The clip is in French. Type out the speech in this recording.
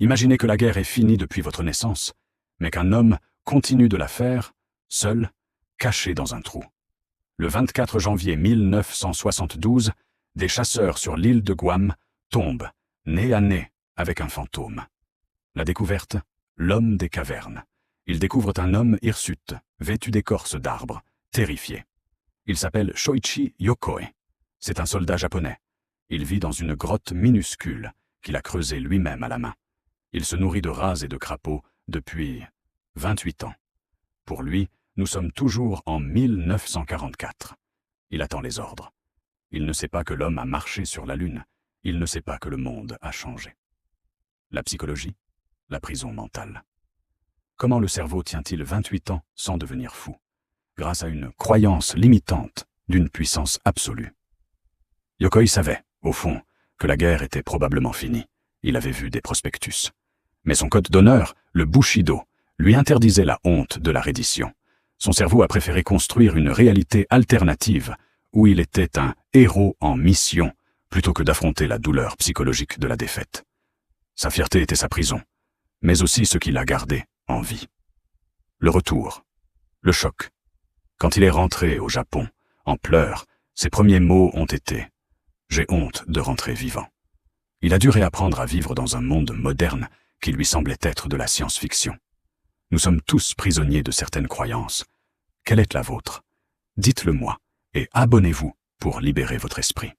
Imaginez que la guerre est finie depuis votre naissance, mais qu'un homme continue de la faire, seul, caché dans un trou. Le 24 janvier 1972, des chasseurs sur l'île de Guam tombent, nez à nez, avec un fantôme. La découverte, l'homme des cavernes. Ils découvrent un homme hirsute, vêtu d'écorce d'arbres, terrifié. Il s'appelle Shoichi Yokoi. C'est un soldat japonais. Il vit dans une grotte minuscule qu'il a creusée lui-même à la main. Il se nourrit de rats et de crapauds depuis 28 ans. Pour lui, nous sommes toujours en 1944. Il attend les ordres. Il ne sait pas que l'homme a marché sur la Lune. Il ne sait pas que le monde a changé. La psychologie, la prison mentale. Comment le cerveau tient-il 28 ans sans devenir fou? Grâce à une croyance limitante d'une puissance absolue. Yokoi savait, au fond, que la guerre était probablement finie. Il avait vu des prospectus. Mais son code d'honneur, le Bushido, lui interdisait la honte de la reddition. Son cerveau a préféré construire une réalité alternative où il était un héros en mission plutôt que d'affronter la douleur psychologique de la défaite. Sa fierté était sa prison, mais aussi ce qui l'a gardé en vie. Le retour, le choc. Quand il est rentré au Japon, en pleurs, ses premiers mots ont été « J'ai honte de rentrer vivant ». Il a dû réapprendre à vivre dans un monde moderne qui lui semblait être de la science-fiction. Nous sommes tous prisonniers de certaines croyances. Quelle est la vôtre? Dites-le moi et abonnez-vous pour libérer votre esprit.